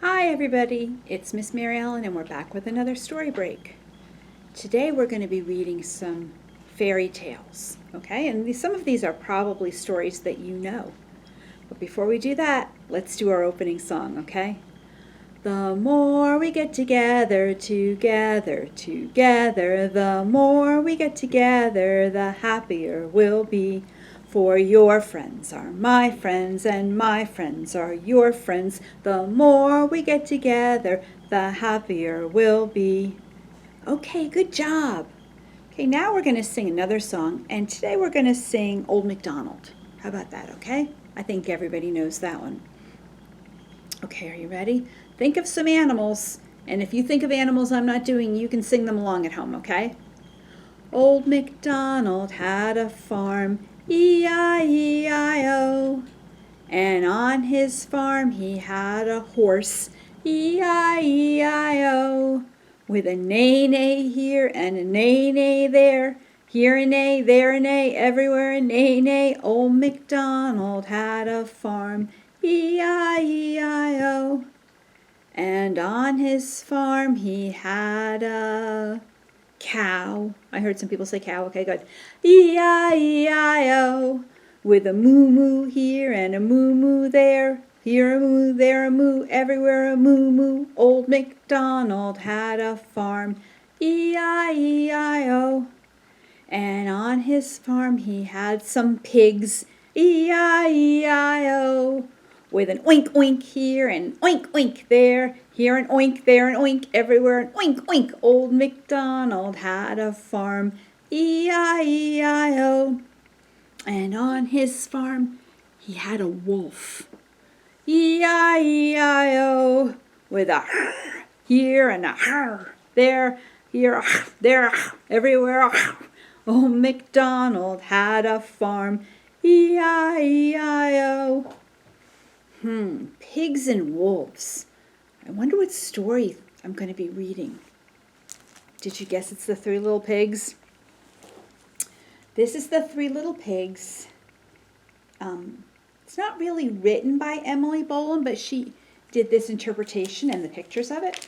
Hi everybody, it's Miss Mary Ellen and we're back with another story break. Today we're going to be reading some fairy tales, okay? And some of these are probably stories that you know. But before we do that, let's do our opening song, okay? The more we get together, the more we get together, the happier we'll be. For your friends are my friends, and my friends are your friends. The more we get together, the happier we'll be. Okay, good job. Okay, now we're going to sing another song, and today we're going to sing Old MacDonald. How about that, okay? I think everybody knows that one. Okay, are you ready? Think of some animals, and if you think of animals I'm not doing, you can sing them along at home, okay? Old MacDonald had a farm, E-I-E-I-O. And on his farm he had a horse, E-I-E-I-O. With a neigh-neigh here and a neigh-neigh there. Here a neigh, there a neigh, everywhere a neigh-neigh. Old MacDonald had a farm, E-I-E-I-O. And on his farm he had a cow. I heard some people say cow. Okay, good. E-I-E-I-O. With a moo-moo here and a moo-moo there. Here a moo, there a moo, everywhere a moo-moo. Old MacDonald had a farm. E-I-E-I-O. And on his farm he had some pigs. E-I-E-I-O. With an oink oink here and oink oink there. Here an oink, there an oink, everywhere an oink oink. Old MacDonald had a farm. E-I-E-I-O. And on his farm he had a wolf. E-I-E-I-O. With a here and a there. Here, there, everywhere. Old MacDonald had a farm. E-I-E-I-O. Pigs and wolves. I wonder what story I'm going to be reading. Did you guess it's the Three Little Pigs? This is the Three Little Pigs. It's not really written by Emily Boland, but she did this interpretation and the pictures of it.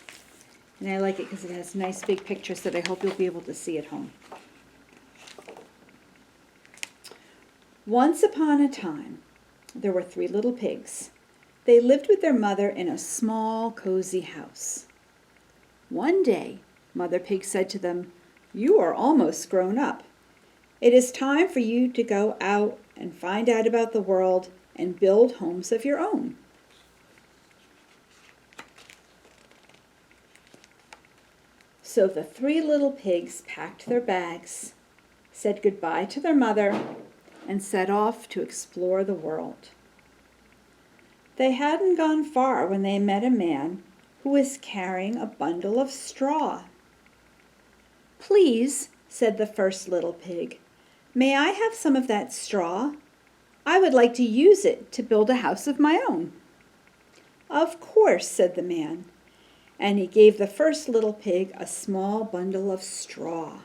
And I like it because it has nice big pictures that I hope you'll be able to see at home. Once upon a time, there were three little pigs. They lived with their mother in a small, cozy house. One day, Mother Pig said to them, "You are almost grown up. It is time for you to go out and find out about the world and build homes of your own." So the three little pigs packed their bags, said goodbye to their mother, and set off to explore the world. They hadn't gone far when they met a man who was carrying a bundle of straw. "Please," said the first little pig, "may I have some of that straw? I would like to use it to build a house of my own." "Of course," said the man, and he gave the first little pig a small bundle of straw.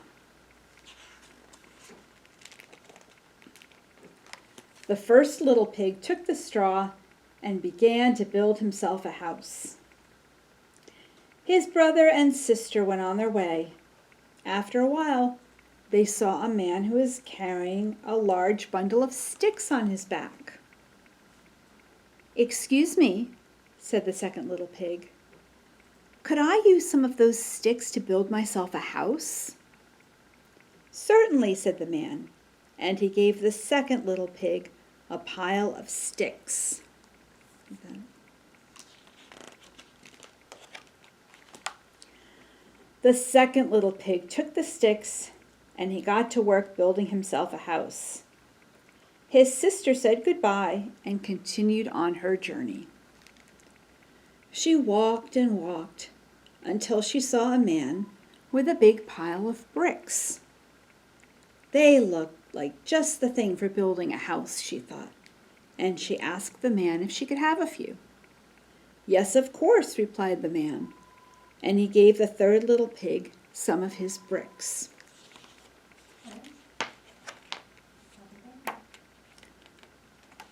The first little pig took the straw and began to build himself a house. His brother and sister went on their way. After a while, they saw a man who was carrying a large bundle of sticks on his back. "Excuse me," said the second little pig. "Could I use some of those sticks to build myself a house?" "Certainly," said the man, and he gave the second little pig a pile of sticks. The second little pig took the sticks and he got to work building himself a house. His sister said goodbye and continued on her journey. She walked and walked until she saw a man with a big pile of bricks. They looked like just the thing for building a house, she thought, and she asked the man if she could have a few. "Yes, of course," replied the man, and he gave the third little pig some of his bricks.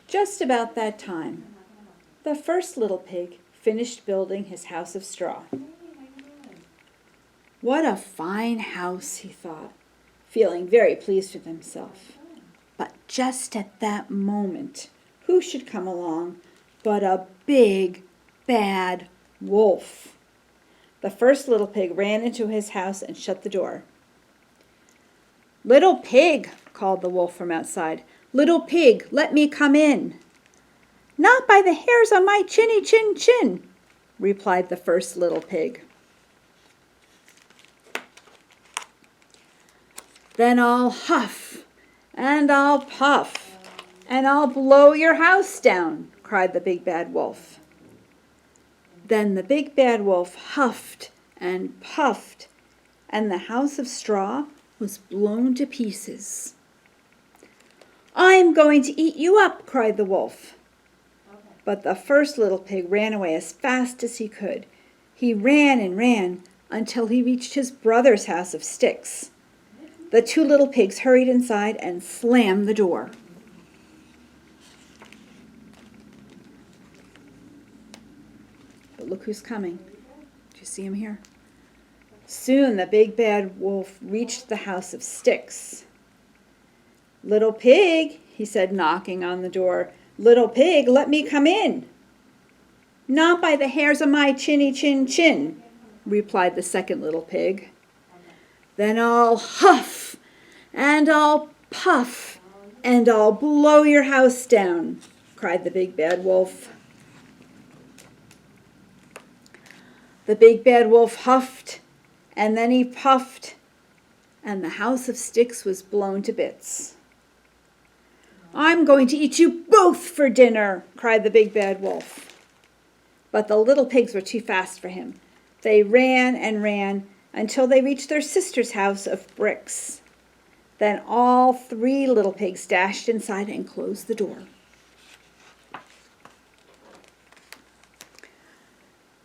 Just about that time, the first little pig finished building his house of straw. What a fine house, he thought, feeling very pleased with himself. But just at that moment, who should come along but a big, bad wolf. The first little pig ran into his house and shut the door. "Little pig," called the wolf from outside. "Little pig, let me come in." "Not by the hairs on my chinny chin chin," replied the first little pig. "Then I'll huff, and I'll puff, and I'll blow your house down," cried the big bad wolf. Then the big bad wolf huffed and puffed, and the house of straw was blown to pieces. "I'm going to eat you up," cried the wolf. But the first little pig ran away as fast as he could. He ran and ran until he reached his brother's house of sticks. The two little pigs hurried inside and slammed the door. But look who's coming. Do you see him here? Soon the big bad wolf reached the house of sticks. "Little pig," he said, knocking on the door. "Little pig, let me come in." "Not by the hairs of my chinny chin chin," replied the second little pig. "Then I'll huff, and I'll puff, and I'll blow your house down," cried the big bad wolf. The big bad wolf huffed, and then he puffed, and the house of sticks was blown to bits. "I'm going to eat you both for dinner," cried the big bad wolf. But the little pigs were too fast for him. They ran and ran until they reached their sister's house of bricks. Then all three little pigs dashed inside and closed the door.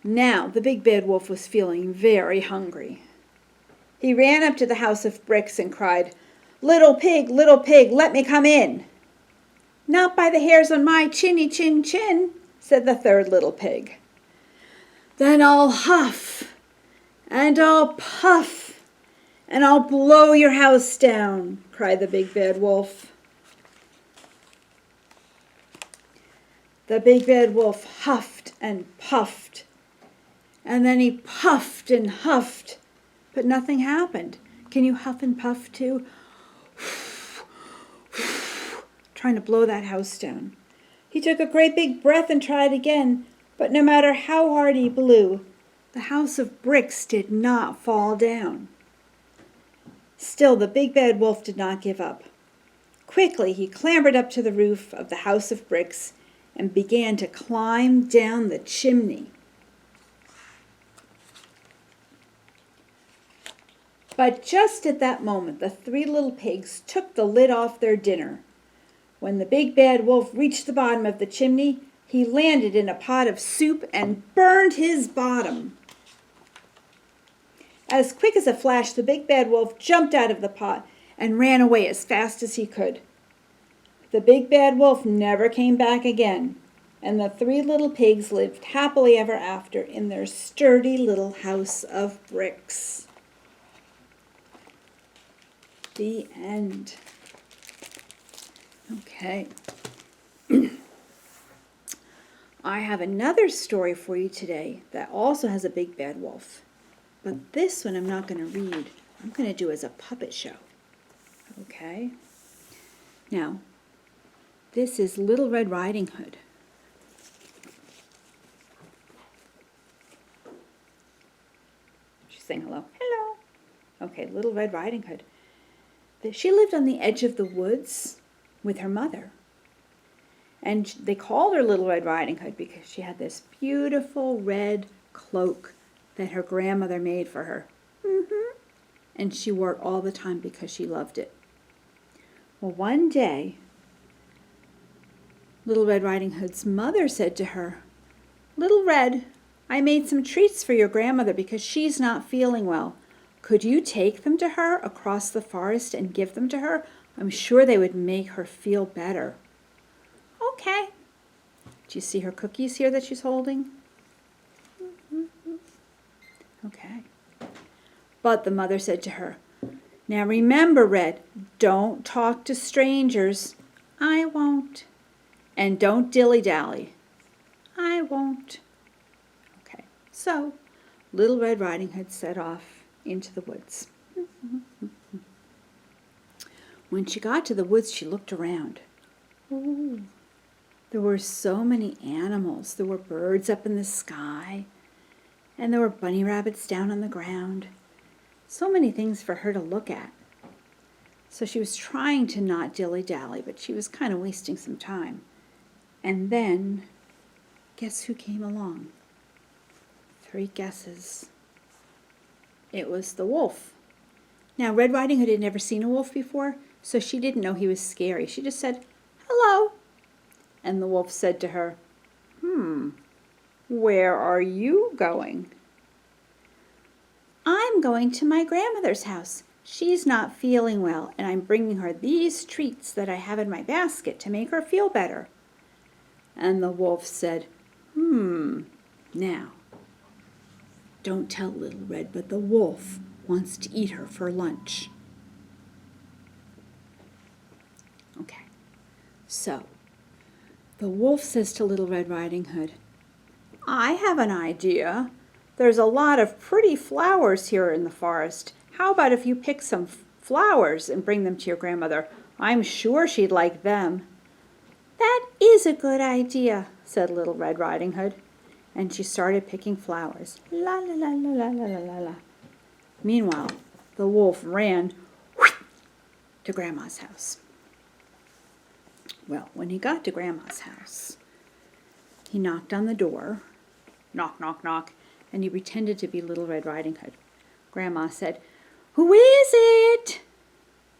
Now the big bad wolf was feeling very hungry. He ran up to the house of bricks and cried, little pig, let me come in." "Not by the hairs on my chinny chin chin," said the third little pig. "Then I'll huff, and I'll puff, and I'll blow your house down," cried the big bad wolf. The big bad wolf huffed and puffed, and then he puffed and huffed, but nothing happened. Can you huff and puff too? Trying to blow that house down. He took a great big breath and tried again, but no matter how hard he blew, the house of bricks did not fall down. Still, the big bad wolf did not give up. Quickly, he clambered up to the roof of the house of bricks and began to climb down the chimney. But just at that moment, the three little pigs took the lid off their dinner. When the big bad wolf reached the bottom of the chimney, he landed in a pot of soup and burned his bottom. As quick as a flash, the big bad wolf jumped out of the pot and ran away as fast as he could. The big bad wolf never came back again, and the three little pigs lived happily ever after in their sturdy little house of bricks. The end. Okay. I have another story for you today that also has a big bad wolf. But this one I'm not going to read. I'm going to do as a puppet show. Okay? Now, this is Little Red Riding Hood. She's saying hello. Hello. Okay, Little Red Riding Hood. She lived on the edge of the woods with her mother. And they called her Little Red Riding Hood because she had this beautiful red cloak that her grandmother made for her. And she wore it all the time because she loved it. Well, one day, Little Red Riding Hood's mother said to her, "Little Red, I made some treats for your grandmother because she's not feeling well. Could you take them to her across the forest and give them to her? I'm sure they would make her feel better." "Okay." Do you see her cookies here that she's holding? Okay. But the mother said to her, "Now remember, Red, don't talk to strangers." "I won't." "And don't dilly-dally." "I won't." Okay, so Little Red Riding Hood set off into the woods. When she got to the woods, she looked around. Ooh, there were so many animals. There were birds up in the sky, and there were bunny rabbits down on the ground. So many things for her to look at. So she was trying to not dilly-dally, but she was kind of wasting some time. And then, guess who came along? 3 guesses. It was the wolf. Now, Red Riding Hood had never seen a wolf before, so she didn't know he was scary. She just said, "Hello." And the wolf said to her, "Where are you going?" "I'm going to my grandmother's house. She's not feeling well, and I'm bringing her these treats that I have in my basket to make her feel better." And the wolf said, "Now, don't tell Little Red, but the wolf wants to eat her for lunch." Okay, so the wolf says to Little Red Riding Hood, "I have an idea. There's a lot of pretty flowers here in the forest. How about if you pick some flowers and bring them to your grandmother? I'm sure she'd like them." "That is a good idea," said Little Red Riding Hood. And she started picking flowers. La la la la la la la la. Meanwhile, the wolf ran to Grandma's house. Well, when he got to Grandma's house, he knocked on the door. Knock, knock, knock. And he pretended to be Little Red Riding Hood. Grandma said, "Who is it?"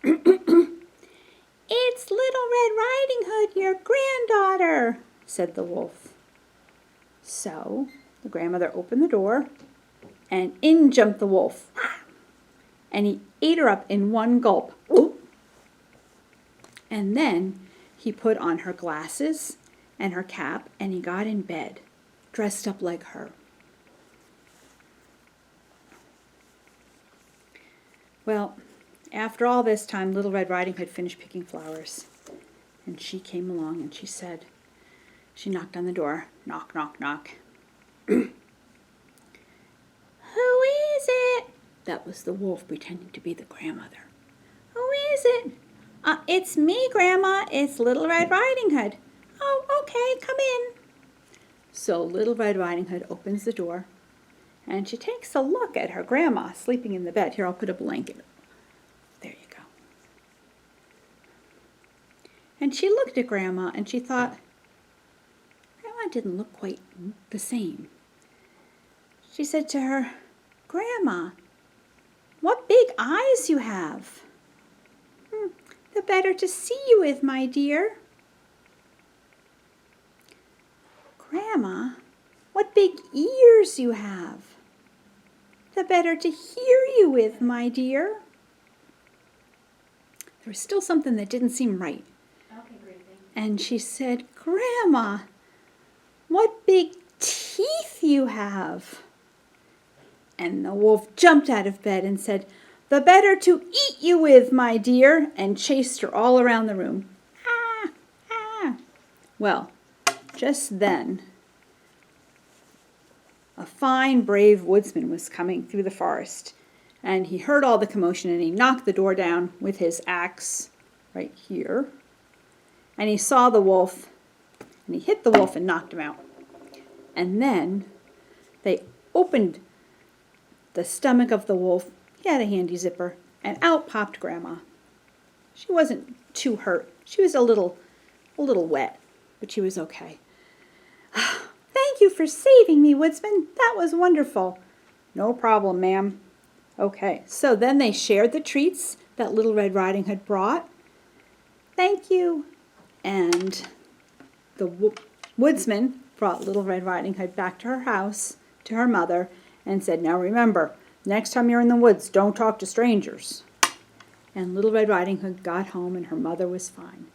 "It's Little Red Riding Hood, your granddaughter," said the wolf. So the grandmother opened the door, and in jumped the wolf. And he ate her up in one gulp. And then he put on her glasses and her cap, and he got in bed, dressed up like her. Well, after all this time, Little Red Riding Hood finished picking flowers. And she came along and she said, she knocked on the door. Knock, knock, knock. "Who is it?" That was the wolf pretending to be the grandmother. "Who is it?" "It's me, Grandma. It's Little Red Riding Hood." "Oh, okay, come in." So Little Red Riding Hood opens the door, and she takes a look at her grandma sleeping in the bed. Here, I'll put a blanket. There you go. And she looked at Grandma, and she thought, Grandma didn't look quite the same. She said to her, "Grandma, what big eyes you have." "The better to see you with, my dear." "Grandma, what big ears you have." "The better to hear you with, my dear." There was still something that didn't seem right. Okay, great, thanks. And she said, "Grandma, what big teeth you have." And the wolf jumped out of bed and said, "The better to eat you with, my dear," and chased her all around the room. Ah, ah. Well, just then, a fine, brave woodsman was coming through the forest, and he heard all the commotion, and he knocked the door down with his axe right here, and he saw the wolf, and he hit the wolf and knocked him out. And then they opened the stomach of the wolf. He had a handy zipper, and out popped Grandma. She wasn't too hurt. She was a little wet, but she was okay. "Thank you for saving me, Woodsman. That was wonderful." "No problem, ma'am." Okay, so then they shared the treats that Little Red Riding Hood brought. "Thank you." And the woodsman brought Little Red Riding Hood back to her house, to her mother, and said, "Now remember, next time you're in the woods, don't talk to strangers." And Little Red Riding Hood got home, and her mother was fine.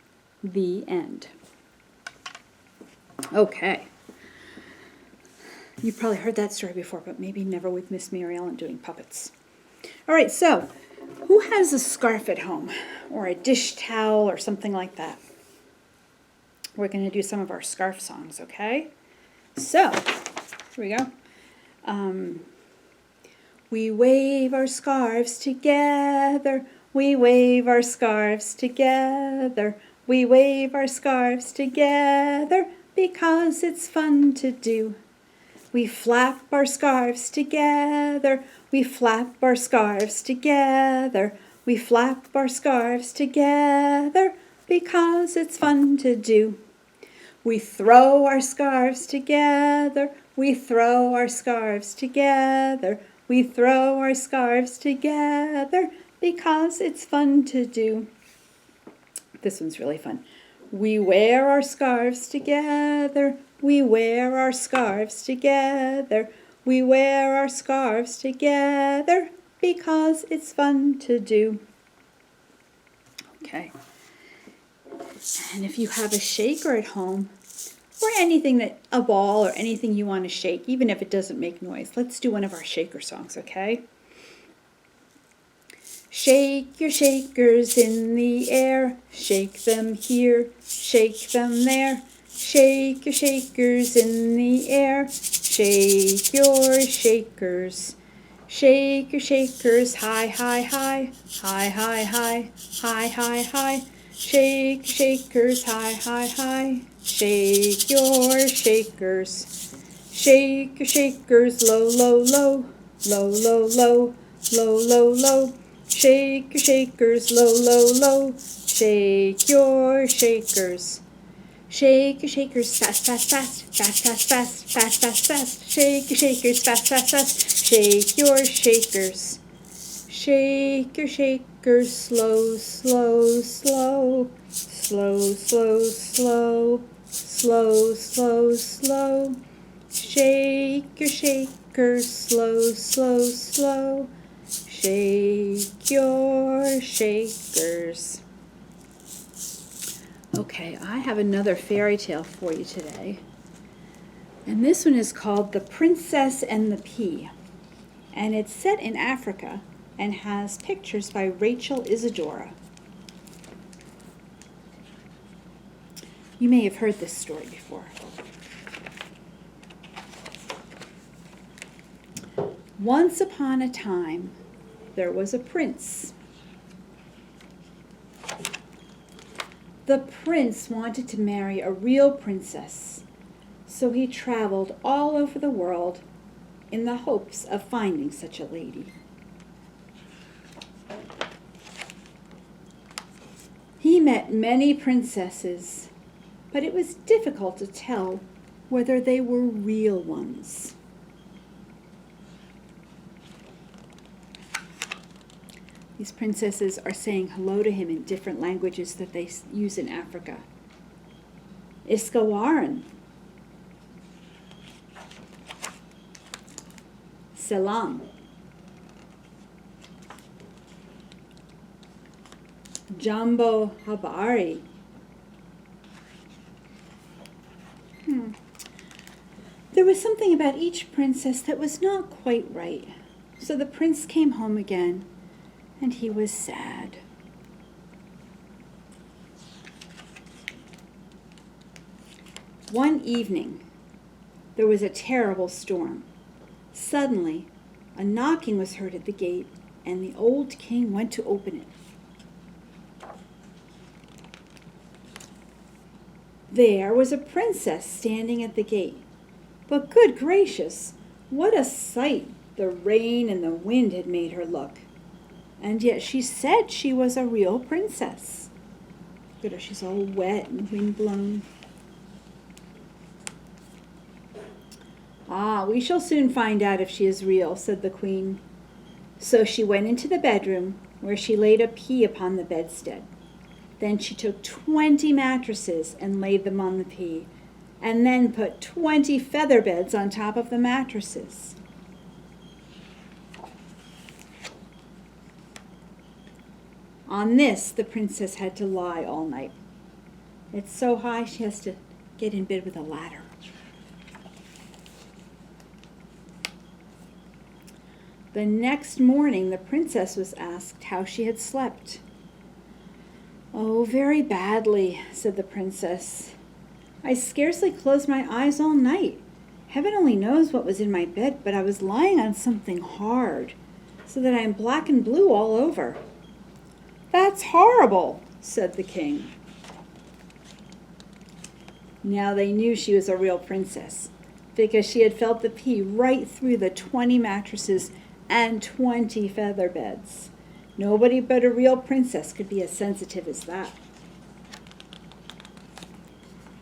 The end. Okay. You've probably heard that story before, but maybe never with Miss Mary Ellen doing puppets. All right, so who has a scarf at home or a dish towel or something like that? We're going to do some of our scarf songs, okay? So, here we go. We wave our scarves together. We wave our scarves together. We wave our scarves together because it's fun to do. We flap our scarves together. We flap our scarves together. We flap our scarves together because it's fun to do. We throw our scarves together. We throw our scarves together. We throw our scarves together because it's fun to do. This one's really fun. We wear our scarves together. We wear our scarves together. We wear our scarves together because it's fun to do. Okay. And if you have a shaker at home, or anything a ball or anything you want to shake, even if it doesn't make noise, let's do one of our shaker songs, okay? Shake your shakers in the air, shake them here, shake them there. Shake your shakers in the air, shake your shakers. Shake your shakers high, high, high, high, high, high, high, high, high. Shake your shakers high, high, high. Shake your shakers. Shake your shakers low, low, low, low, low, low, low, low, low. Shake your shakers low, low, low. Shake your shakers. Shake your shakers fast, fast, fast, fast, fast, fast, fast, fast, fast. Shake your shakers fast, fast, fast. Shake your shakers. Shake your shakers slow, slow, slow. Slow, slow, slow. Slow, slow, slow. Shake your shakers slow, slow, slow. Shake your shakers. Okay, I have another fairy tale for you today. And this one is called The Princess and the Pea. And it's set in Africa and has pictures by Rachel Isadora. You may have heard this story before. Once upon a time, there was a prince. The prince wanted to marry a real princess, so he traveled all over the world in the hopes of finding such a lady. He met many princesses, but it was difficult to tell whether they were real ones. These princesses are saying hello to him in different languages that they use in Africa. Iskawaran. Selam. Jambo Habari. There was something about each princess that was not quite right. So the prince came home again, and he was sad. One evening, there was a terrible storm. Suddenly, a knocking was heard at the gate, and the old king went to open it. There was a princess standing at the gate. But good gracious, what a sight the rain and the wind had made her look. And yet she said she was a real princess. Look at her, she's all wet and windblown. Ah, we shall soon find out if she is real, said the queen. So she went into the bedroom, where she laid a pea upon the bedstead. Then she took 20 mattresses and laid them on the pea, and then put 20 feather beds on top of the mattresses. On this, the princess had to lie all night. It's so high she has to get in bed with a ladder. The next morning the princess was asked how she had slept. "Oh, very badly," said the princess. "I scarcely closed my eyes all night. Heaven only knows what was in my bed, but I was lying on something hard, so that I am black and blue all over." "That's horrible," said the king. Now they knew she was a real princess, because she had felt the pea right through the 20 mattresses and 20 feather beds. Nobody but a real princess could be as sensitive as that.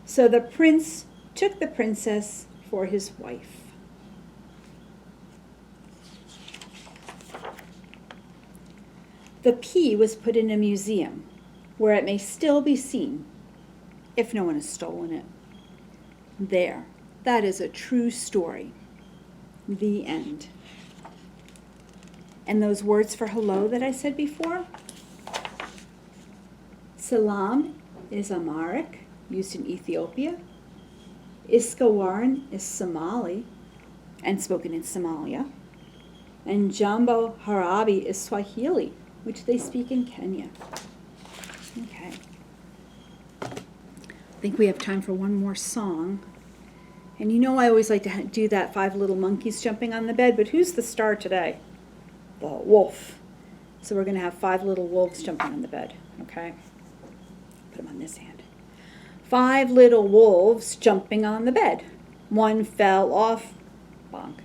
So the prince took the princess for his wife. The pea was put in a museum where it may still be seen if no one has stolen it. There, that is a true story. The end. And those words for hello that I said before? Salam is Amharic, used in Ethiopia. Iskawaran is Somali and spoken in Somalia. And Jambo Harabi is Swahili, which they speak in Kenya. Okay. I think we have time for one more song. And you know I always like to do that 5 little monkeys jumping on the bed, but who's the star today? The wolf. So we're going to have 5 little wolves jumping on the bed, okay? Put them on this hand. 5 little wolves jumping on the bed. One fell off, bonk,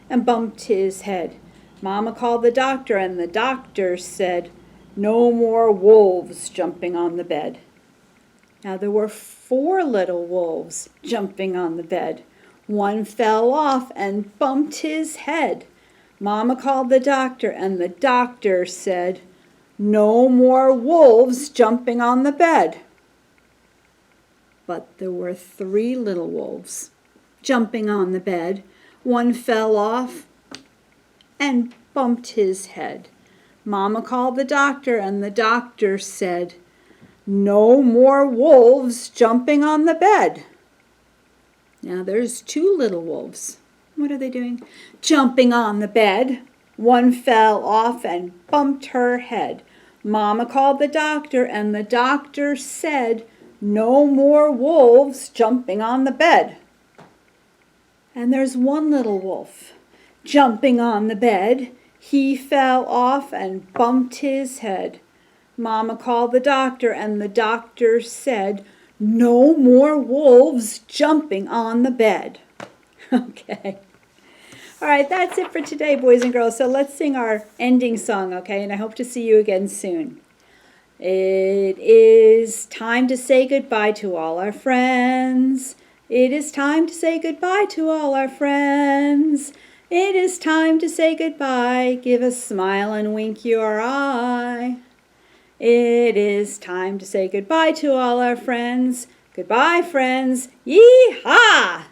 and bumped his head. Mama called the doctor, and the doctor said, "No more wolves jumping on the bed." Now there were 4 little wolves jumping on the bed. One fell off and bumped his head. Mama called the doctor, and the doctor said, "No more wolves jumping on the bed." But there were 3 little wolves jumping on the bed. One fell off and bumped his head. Mama called the doctor, and the doctor said, "No more wolves jumping on the bed." Now there's 2 little wolves. What are they doing? Jumping on the bed. One fell off and bumped her head. Mama called the doctor, and the doctor said, "No more wolves jumping on the bed." And there's 1 little wolf jumping on the bed. He fell off and bumped his head. Mama called the doctor, and the doctor said, "No more wolves jumping on the bed." Okay. All right, that's it for today, boys and girls. So let's sing our ending song, okay? And I hope to see you again soon. It is time to say goodbye to all our friends. It is time to say goodbye to all our friends. It is time to say goodbye. Give a smile and wink your eye. It is time to say goodbye to all our friends. Goodbye, friends. Yee-haw!